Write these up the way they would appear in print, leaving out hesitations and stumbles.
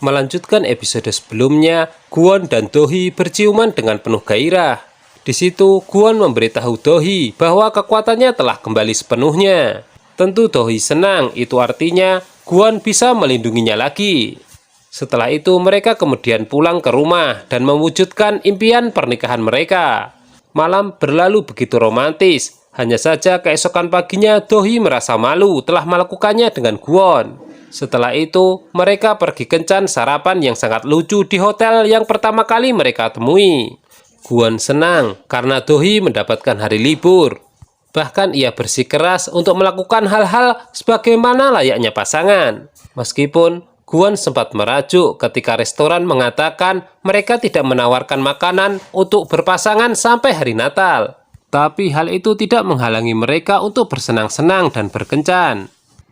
Melanjutkan episode sebelumnya, Kwon dan Do-hee berciuman dengan penuh gairah. Di situ, Kwon memberitahu Do-hee bahwa kekuatannya telah kembali sepenuhnya. Tentu Do-hee senang, itu artinya Kwon bisa melindunginya lagi. Setelah itu, mereka kemudian pulang ke rumah dan mewujudkan impian pernikahan mereka. Malam berlalu begitu romantis, hanya saja keesokan paginya Do-hee merasa malu telah melakukannya dengan Kwon. Setelah itu, mereka pergi kencan sarapan yang sangat lucu di hotel yang pertama kali mereka temui. Kwon senang karena Do-hee mendapatkan hari libur. Bahkan ia bersikeras untuk melakukan hal-hal sebagaimana layaknya pasangan. Meskipun Kwon sempat merajuk ketika restoran mengatakan mereka tidak menawarkan makanan untuk berpasangan sampai hari Natal. Tapi hal itu tidak menghalangi mereka untuk bersenang-senang dan berkencan.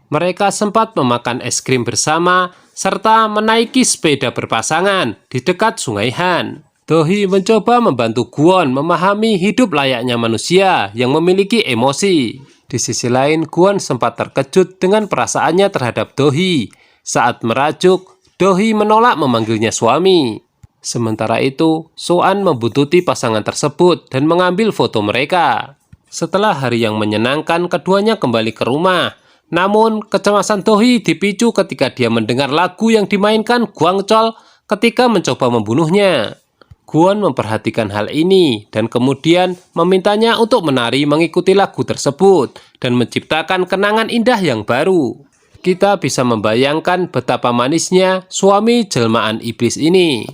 Mereka sempat memakan es krim bersama, serta menaiki sepeda berpasangan di dekat Sungai Han. Do-hee mencoba membantu Kwon memahami hidup layaknya manusia yang memiliki emosi. Di sisi lain, Kwon sempat terkejut dengan perasaannya terhadap Do-hee. Saat merajuk, Do-hee menolak memanggilnya suami. Sementara itu, So-an membuntuti pasangan tersebut dan mengambil foto mereka. Setelah hari yang menyenangkan, keduanya kembali ke rumah. Namun, kecemasan Do-hee dipicu ketika dia mendengar lagu yang dimainkan Gwangcheol ketika mencoba membunuhnya. Kwon memperhatikan hal ini dan kemudian memintanya untuk menari mengikuti lagu tersebut dan menciptakan kenangan indah yang baru. Kita bisa membayangkan betapa manisnya suami jelmaan iblis ini.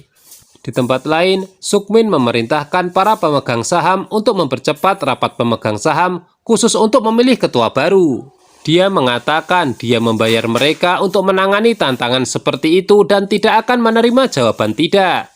Di tempat lain, Sukmin memerintahkan para pemegang saham untuk mempercepat rapat pemegang saham khusus untuk memilih ketua baru. Dia mengatakan dia membayar mereka untuk menangani tantangan seperti itu dan tidak akan menerima jawaban tidak.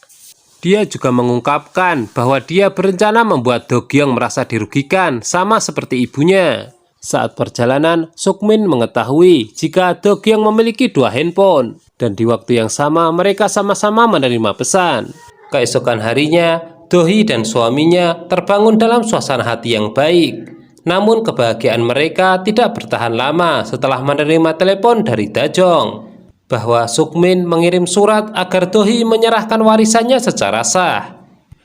Dia juga mengungkapkan bahwa dia berencana membuat Do-kyung merasa dirugikan sama seperti ibunya. Saat perjalanan, Sukmin mengetahui jika Do-kyung memiliki 2 handphone dan di waktu yang sama mereka sama-sama menerima pesan. Keesokan harinya, Do-hee dan suaminya terbangun dalam suasana hati yang baik. Namun kebahagiaan mereka tidak bertahan lama setelah menerima telepon dari Da-jong bahwa Sukmin mengirim surat agar Do-hee menyerahkan warisannya secara sah.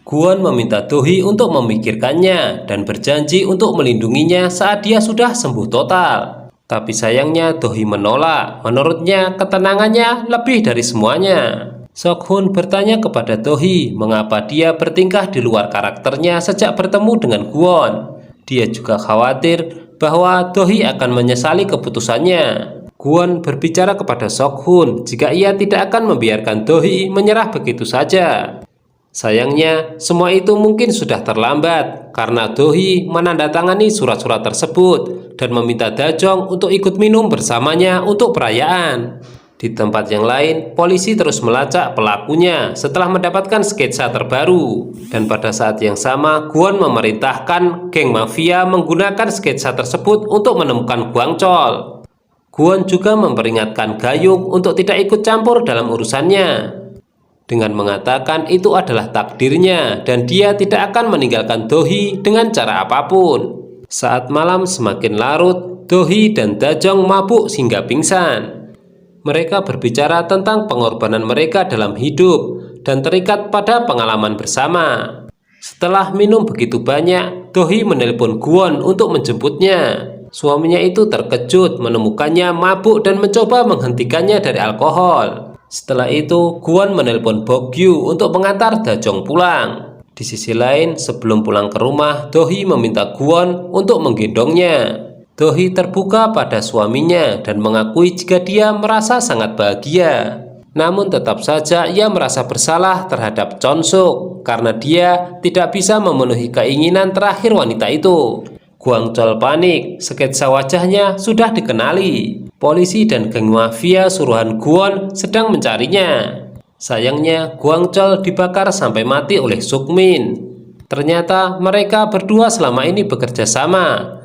Kwon meminta Do-hee untuk memikirkannya dan berjanji untuk melindunginya saat dia sudah sembuh total. Tapi sayangnya Do-hee menolak, menurutnya ketenangannya lebih dari semuanya. Sok-hun bertanya kepada Do-hee mengapa dia bertingkah di luar karakternya sejak bertemu dengan Kwon. Dia juga khawatir bahwa Do-hee akan menyesali keputusannya. Kwon berbicara kepada Sok-hun jika ia tidak akan membiarkan Do-hee menyerah begitu saja. Sayangnya, semua itu mungkin sudah terlambat karena Do-hee menandatangani surat-surat tersebut dan meminta Da-jong untuk ikut minum bersamanya untuk perayaan. Di tempat yang lain, polisi terus melacak pelakunya setelah mendapatkan sketsa terbaru. Dan pada saat yang sama, Kwon memerintahkan geng mafia menggunakan sketsa tersebut untuk menemukan Gwangcheol. Kwon juga memperingatkan Ga-young untuk tidak ikut campur dalam urusannya, dengan mengatakan itu adalah takdirnya dan dia tidak akan meninggalkan Do-hee dengan cara apapun. Saat malam semakin larut, Do-hee dan Da-jong mabuk hingga pingsan. Mereka berbicara tentang pengorbanan mereka dalam hidup dan terikat pada pengalaman bersama. Setelah minum begitu banyak, Do-hee menelpon Kwon untuk menjemputnya. Suaminya itu terkejut menemukannya mabuk dan mencoba menghentikannya dari alkohol. Setelah itu, Kwon menelpon Bok-gyu untuk mengantar Da-jong pulang. Di sisi lain, sebelum pulang ke rumah, Do-hee meminta Kwon untuk menggendongnya. Do-hee terbuka pada suaminya dan mengakui jika dia merasa sangat bahagia. Namun tetap saja ia merasa bersalah terhadap Chon-suk karena dia tidak bisa memenuhi keinginan terakhir wanita itu. Gwangcheol panik, sketsa wajahnya sudah dikenali. Polisi dan geng mafia suruhan Kwon sedang mencarinya. Sayangnya Gwangcheol dibakar sampai mati oleh Sukmin. Ternyata mereka berdua selama ini bekerja sama.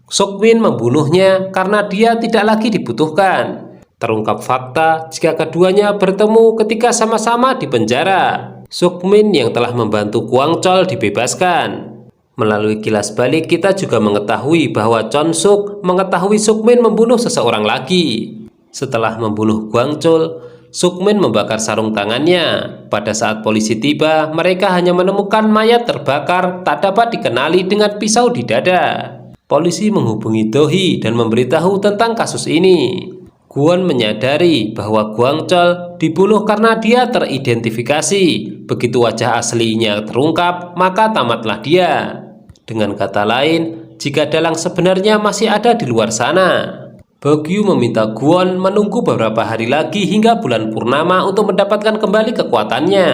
Sukmin membunuhnya karena dia tidak lagi dibutuhkan. Terungkap fakta jika keduanya bertemu ketika sama-sama di penjara. Sukmin yang telah membantu Gwangcheol dibebaskan. Melalui kilas balik kita juga mengetahui bahwa Chon-suk mengetahui Sukmin membunuh seseorang lagi. Setelah membunuh Gwangcheol, Sukmin membakar sarung tangannya. Pada saat polisi tiba, mereka hanya menemukan mayat terbakar tak dapat dikenali dengan pisau di dada. Polisi menghubungi Dohee dan memberitahu tentang kasus ini. Kwon menyadari bahwa Gwangcheol dibunuh karena dia teridentifikasi. Begitu wajah aslinya terungkap, maka tamatlah dia. Dengan kata lain, jika dalang sebenarnya masih ada di luar sana. Bogyu meminta Kwon menunggu beberapa hari lagi hingga bulan purnama untuk mendapatkan kembali kekuatannya.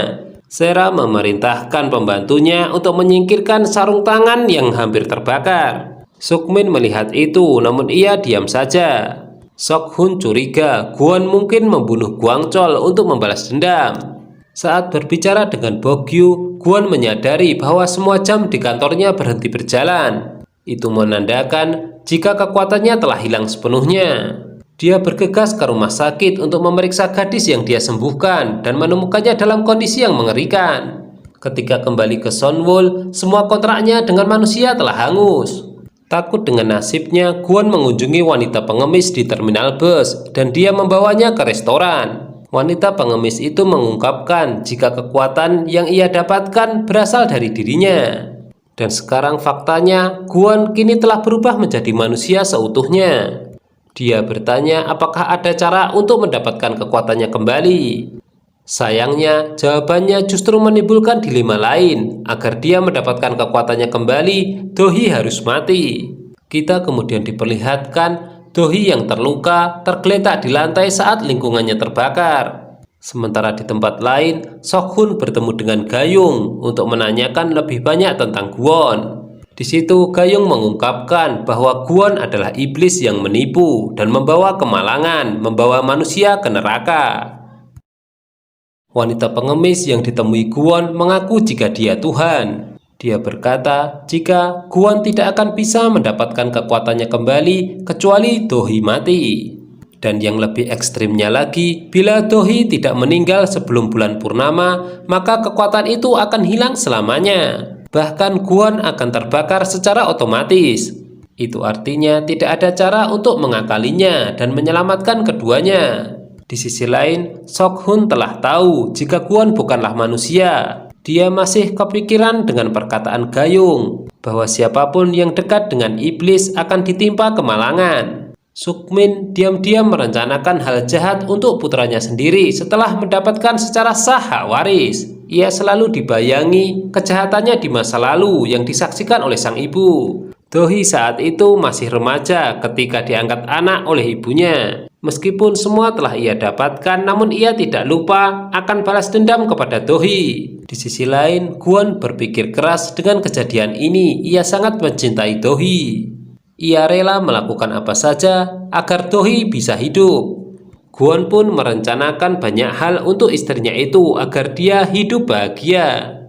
Sera memerintahkan pembantunya untuk menyingkirkan sarung tangan yang hampir terbakar. Sukmin melihat itu, namun ia diam saja. Sok-hun curiga Kwon mungkin membunuh Gwangcheol untuk membalas dendam. Saat berbicara dengan Bogyu, Kwon menyadari bahwa semua jam di kantornya berhenti berjalan. Itu menandakan jika kekuatannya telah hilang sepenuhnya. Dia bergegas ke rumah sakit untuk memeriksa gadis yang dia sembuhkan dan menemukannya dalam kondisi yang mengerikan. Ketika kembali ke Sunwoo, semua kontraknya dengan manusia telah hangus. Takut dengan nasibnya, Kwon mengunjungi wanita pengemis di terminal bus dan dia membawanya ke restoran. Wanita pengemis itu mengungkapkan jika kekuatan yang ia dapatkan berasal dari dirinya. Dan sekarang faktanya, Kwon kini telah berubah menjadi manusia seutuhnya. Dia bertanya apakah ada cara untuk mendapatkan kekuatannya kembali. Sayangnya, jawabannya justru menimbulkan dilema lain. Agar dia mendapatkan kekuatannya kembali, Dohee harus mati. Kita kemudian diperlihatkan Dohee yang terluka tergeletak di lantai saat lingkungannya terbakar. Sementara di tempat lain, Sok-hun bertemu dengan Gayung untuk menanyakan lebih banyak tentang Kwon. Di situ Gayung mengungkapkan bahwa Kwon adalah iblis yang menipu dan membawa kemalangan, membawa manusia ke neraka. Wanita pengemis yang ditemui Kwon mengaku jika dia Tuhan. Dia berkata jika Kwon tidak akan bisa mendapatkan kekuatannya kembali kecuali Dohee mati. Dan yang lebih ekstrimnya lagi, bila Dohee tidak meninggal sebelum bulan purnama, maka kekuatan itu akan hilang selamanya. Bahkan Kwon akan terbakar secara otomatis. Itu artinya tidak ada cara untuk mengakalinya dan menyelamatkan keduanya. Di sisi lain, Sok-hun telah tahu jika Kwon bukanlah manusia. Dia masih kepikiran dengan perkataan Gayung, bahwa siapapun yang dekat dengan iblis akan ditimpa kemalangan. Sukmin diam-diam merencanakan hal jahat untuk putranya sendiri setelah mendapatkan secara sah hak waris. Ia selalu dibayangi kejahatannya di masa lalu yang disaksikan oleh sang ibu. Dohee saat itu masih remaja ketika diangkat anak oleh ibunya. Meskipun semua telah ia dapatkan, namun ia tidak lupa akan balas dendam kepada Dohee. Di sisi lain, Kwon berpikir keras dengan kejadian ini. Ia sangat mencintai Dohee. Ia rela melakukan apa saja agar Dohee bisa hidup. Kwon pun merencanakan banyak hal untuk istrinya itu agar dia hidup bahagia.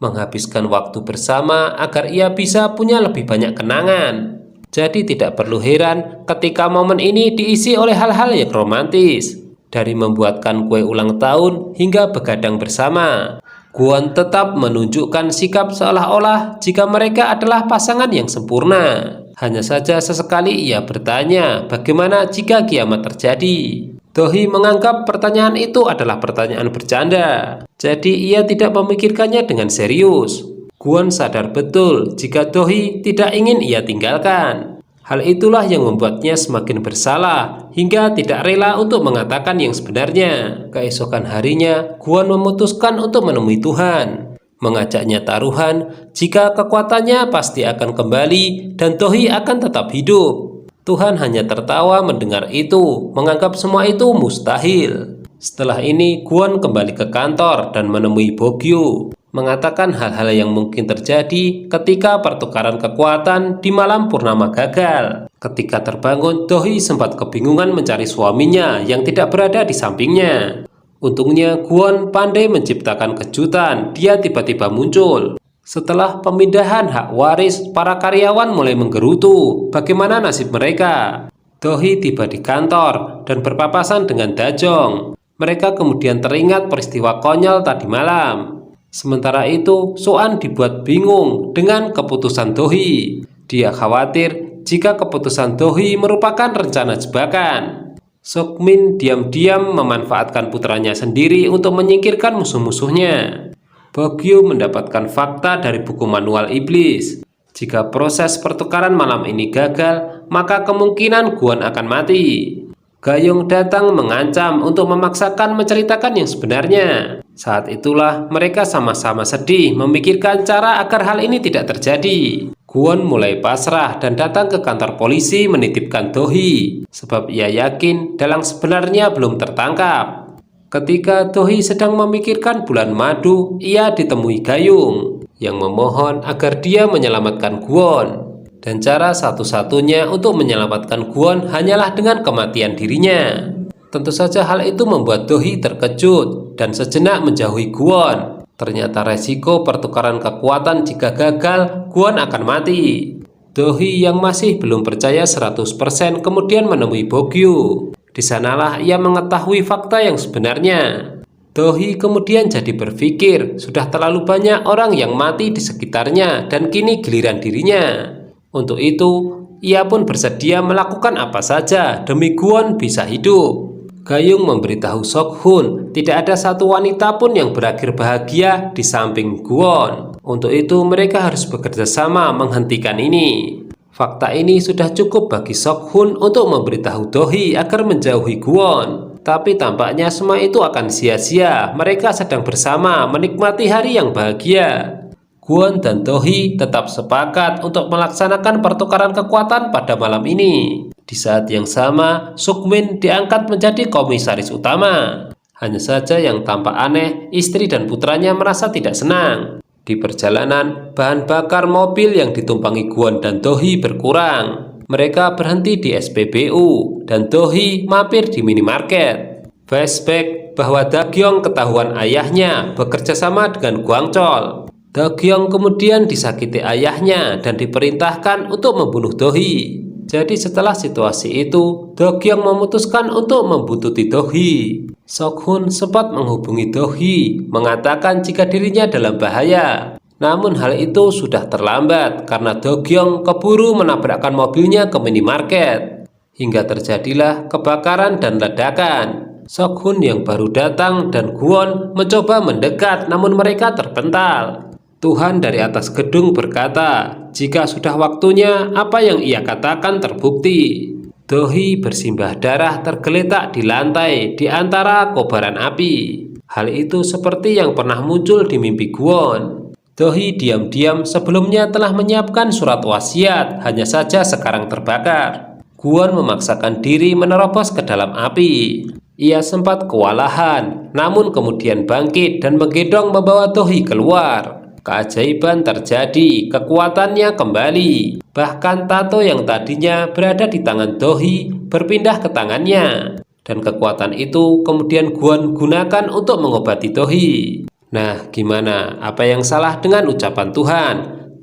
Menghabiskan waktu bersama agar ia bisa punya lebih banyak kenangan. Jadi tidak perlu heran ketika momen ini diisi oleh hal-hal yang romantis. Dari membuatkan kue ulang tahun hingga begadang bersama. Kwon tetap menunjukkan sikap seolah-olah jika mereka adalah pasangan yang sempurna. Hanya saja sesekali ia bertanya bagaimana jika kiamat terjadi. Dohee menganggap pertanyaan itu adalah pertanyaan bercanda. Jadi ia tidak memikirkannya dengan serius. Kwon sadar betul jika Dohee tidak ingin ia tinggalkan. Hal itulah yang membuatnya semakin bersalah hingga tidak rela untuk mengatakan yang sebenarnya. Keesokan harinya, Kwon memutuskan untuk menemui Tuhan. Mengajaknya taruhan jika kekuatannya pasti akan kembali dan Dohee akan tetap hidup. Tuhan hanya tertawa mendengar itu, menganggap semua itu mustahil. Setelah ini, Kwon kembali ke kantor dan menemui Bogyu, mengatakan hal-hal yang mungkin terjadi ketika pertukaran kekuatan di malam purnama gagal. Ketika terbangun, Dohee sempat kebingungan mencari suaminya yang tidak berada di sampingnya. Untungnya Kwon pandai menciptakan kejutan, dia tiba-tiba muncul. Setelah pemindahan hak waris, para karyawan mulai menggerutu bagaimana nasib mereka. Dohee tiba di kantor dan berpapasan dengan Dajong. Mereka kemudian teringat peristiwa konyol tadi malam. Sementara itu, So-an dibuat bingung dengan keputusan Dohee. Dia khawatir jika keputusan Dohee merupakan rencana jebakan. Sokmin diam-diam memanfaatkan putranya sendiri untuk menyingkirkan musuh-musuhnya. Bogyu mendapatkan fakta dari buku manual iblis. Jika proses pertukaran malam ini gagal, maka kemungkinan Kwon akan mati. Gayung datang mengancam untuk memaksakan menceritakan yang sebenarnya. Saat itulah mereka sama-sama sedih memikirkan cara agar hal ini tidak terjadi. Kwon mulai pasrah dan datang ke kantor polisi menitipkan Do-hee, sebab ia yakin dalang sebenarnya belum tertangkap. Ketika Do-hee sedang memikirkan bulan madu, ia ditemui Gayung yang memohon agar dia menyelamatkan Kwon. Dan cara satu-satunya untuk menyelamatkan Kwon hanyalah dengan kematian dirinya. Tentu saja hal itu membuat Do-hee terkejut dan sejenak menjauhi Kwon. Ternyata resiko pertukaran kekuatan jika gagal, Kwon akan mati. Do-hee yang masih belum percaya 100% kemudian menemui Bogyu. Di sanalah ia mengetahui fakta yang sebenarnya. Do-hee kemudian jadi berpikir sudah terlalu banyak orang yang mati di sekitarnya dan kini giliran dirinya. Untuk itu, ia pun bersedia melakukan apa saja demi Kwon bisa hidup. Gayung memberitahu Sok-hun tidak ada satu wanita pun yang berakhir bahagia di samping Kwon. Untuk itu mereka harus bekerja sama menghentikan ini. Fakta ini sudah cukup bagi Sok-hun untuk memberitahu Do-hee agar menjauhi Kwon. Tapi tampaknya semua itu akan sia-sia. Mereka sedang bersama menikmati hari yang bahagia. Kwon dan Do-hee tetap sepakat untuk melaksanakan pertukaran kekuatan pada malam ini. Di saat yang sama, Sukmin diangkat menjadi komisaris utama. Hanya saja yang tampak aneh, istri dan putranya merasa tidak senang. Di perjalanan, bahan bakar mobil yang ditumpangi Kwon dan Do-hee berkurang. Mereka berhenti di SPBU dan Do-hee mampir di minimarket. Flashback bahwa Da-kyung ketahuan ayahnya bekerja sama dengan Gwangchol. Da-kyung kemudian disakiti ayahnya dan diperintahkan untuk membunuh Do-hee. Jadi setelah situasi itu, Do-kyung memutuskan untuk membuntuti Do-hee. Sok-hun sempat menghubungi Do-hee, mengatakan jika dirinya dalam bahaya. Namun hal itu sudah terlambat karena Do-kyung keburu menabrakkan mobilnya ke minimarket. Hingga terjadilah kebakaran dan ledakan. Sok-hun yang baru datang dan Kwon mencoba mendekat namun mereka terpental. Tuhan dari atas gedung berkata, jika sudah waktunya, apa yang ia katakan terbukti. Do-hee bersimbah darah tergeletak di lantai di antara kobaran api. Hal itu seperti yang pernah muncul di mimpi Kwon. Do-hee diam-diam sebelumnya telah menyiapkan surat wasiat, hanya saja sekarang terbakar. Kwon memaksakan diri menerobos ke dalam api. Ia sempat kewalahan, namun kemudian bangkit dan menggendong membawa Do-hee keluar. Keajaiban terjadi, kekuatannya kembali. Bahkan tato yang tadinya berada di tangan Do-hee berpindah ke tangannya. Dan kekuatan itu kemudian Kwon gunakan untuk mengobati Do-hee. Nah, gimana? Apa yang salah dengan ucapan Tuhan?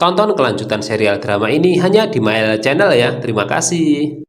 Tonton kelanjutan serial drama ini hanya di My Channel ya. Terima kasih.